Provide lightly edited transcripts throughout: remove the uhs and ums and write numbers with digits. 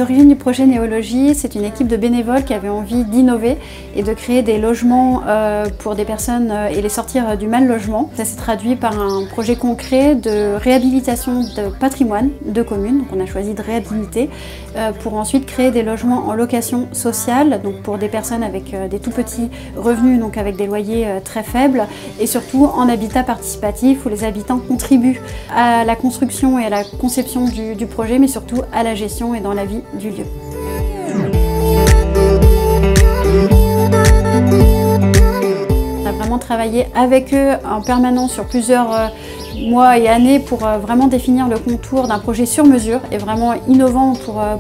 Les origines du projet Néologie, c'est une équipe de bénévoles qui avait envie d'innover et de créer des logements pour des personnes et les sortir du mal logement. Ça s'est traduit par un projet concret de réhabilitation de patrimoine de communes. Donc on a choisi de réhabiliter pour ensuite créer des logements en location sociale, donc pour des personnes avec des tout petits revenus, donc avec des loyers très faibles, et surtout en habitat participatif où les habitants contribuent à la construction et à la conception du projet, mais surtout à la gestion et dans la vie du lieu. On a vraiment travaillé avec eux en permanence sur plusieurs mois et années pour vraiment définir le contour d'un projet sur mesure et vraiment innovant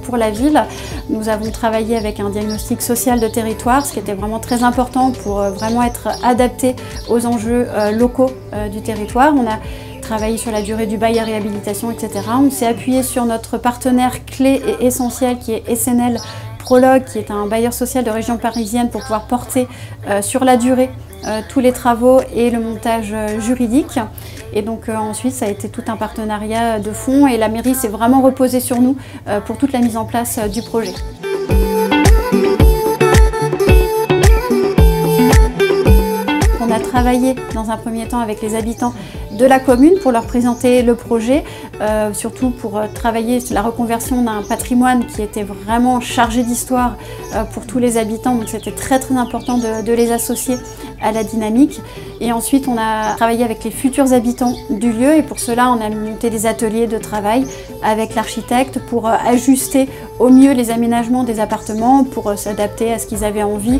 pour la ville. Nous avons travaillé avec un diagnostic social de territoire, ce qui était vraiment très important pour vraiment être adapté aux enjeux locaux du territoire. On a travaillé sur la durée du bail à réhabilitation, etc. On s'est appuyé sur notre partenaire clé et essentiel qui est SNL Prologue, qui est un bailleur social de région parisienne pour pouvoir porter sur la durée tous les travaux et le montage juridique. Et donc ensuite ça a été tout un partenariat de fond et la mairie s'est vraiment reposée sur nous pour toute la mise en place du projet. On a travaillé dans un premier temps avec les habitants de la commune pour leur présenter le projet, surtout pour travailler sur la reconversion d'un patrimoine qui était vraiment chargé d'histoire pour tous les habitants, donc c'était très important de les associer à la dynamique. Et ensuite on a travaillé avec les futurs habitants du lieu et pour cela on a monté des ateliers de travail avec l'architecte pour ajuster au mieux les aménagements des appartements pour s'adapter à ce qu'ils avaient envie.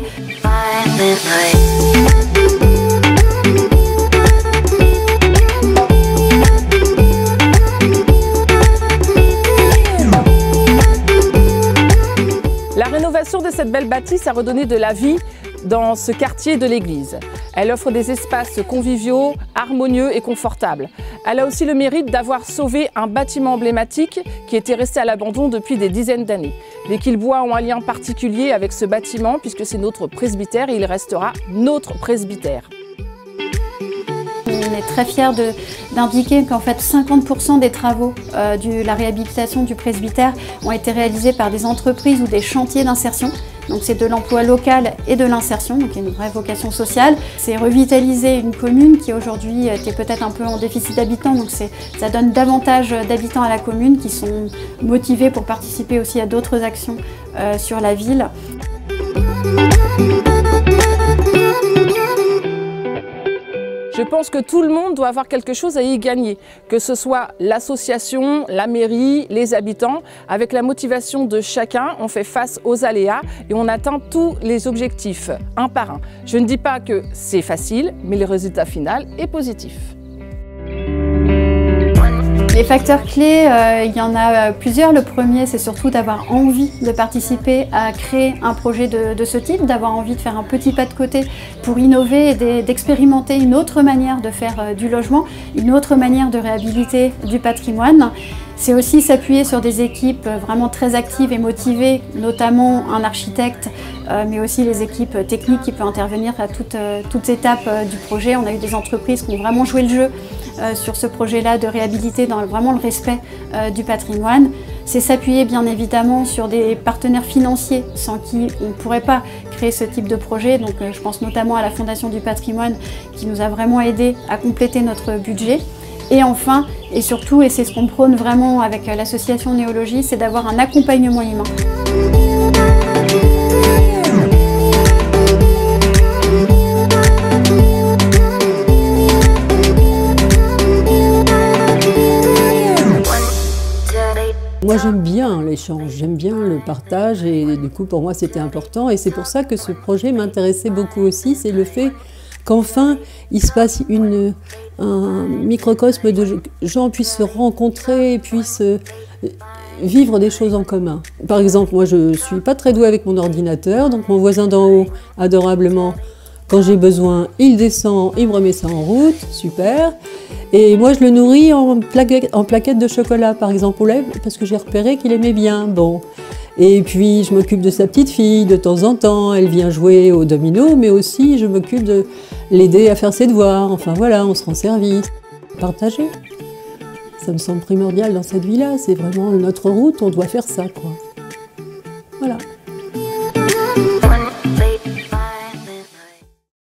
La rénovation de cette belle bâtisse a redonné de la vie dans ce quartier de l'église. Elle offre des espaces conviviaux, harmonieux et confortables. Elle a aussi le mérite d'avoir sauvé un bâtiment emblématique qui était resté à l'abandon depuis des dizaines d'années. Les Quillebois ont un lien particulier avec ce bâtiment puisque c'est notre presbytère et il restera notre presbytère. On est très fiers d'indiquer qu'en fait 50% des travaux de la réhabilitation du presbytère ont été réalisés par des entreprises ou des chantiers d'insertion. Donc c'est de l'emploi local et de l'insertion, donc il y a une vraie vocation sociale. C'est revitaliser une commune qui aujourd'hui est peut-être un peu en déficit d'habitants, donc ça donne davantage d'habitants à la commune qui sont motivés pour participer aussi à d'autres actions sur la ville. Je pense que tout le monde doit avoir quelque chose à y gagner, que ce soit l'association, la mairie, les habitants. Avec la motivation de chacun, on fait face aux aléas et on atteint tous les objectifs, un par un. Je ne dis pas que c'est facile, mais le résultat final est positif. Les facteurs clés, il y en a plusieurs. Le premier, c'est surtout d'avoir envie de participer à créer un projet de ce type, d'avoir envie de faire un petit pas de côté pour innover et d'expérimenter une autre manière de faire du logement, une autre manière de réhabiliter du patrimoine. C'est aussi s'appuyer sur des équipes vraiment très actives et motivées, notamment un architecte, mais aussi les équipes techniques qui peuvent intervenir à toutes étapes du projet. On a eu des entreprises qui ont vraiment joué le jeu sur ce projet-là de réhabiliter dans vraiment le respect du patrimoine. C'est s'appuyer bien évidemment sur des partenaires financiers sans qui on ne pourrait pas créer ce type de projet. Donc je pense notamment à la Fondation du patrimoine qui nous a vraiment aidé à compléter notre budget. Et enfin, et surtout, et c'est ce qu'on prône vraiment avec l'association Néologie, c'est d'avoir un accompagnement humain. Moi j'aime bien l'échange, j'aime bien le partage et du coup pour moi c'était important et c'est pour ça que ce projet m'intéressait beaucoup aussi, c'est le fait qu'enfin il se passe un microcosme de gens puissent se rencontrer, puissent vivre des choses en commun. Par exemple, moi je ne suis pas très douée avec mon ordinateur, donc mon voisin d'en haut, adorablement, quand j'ai besoin, il descend, il me remet ça en route, super. Et moi je le nourris en plaquettes de chocolat, par exemple au lait, parce que j'ai repéré qu'il aimait bien. Bon. Et puis je m'occupe de sa petite fille de temps en temps, elle vient jouer au domino, mais aussi je m'occupe de l'aider à faire ses devoirs. Enfin voilà, on se rend service. Partager, ça me semble primordial dans cette vie-là, c'est vraiment notre route, on doit faire ça, quoi.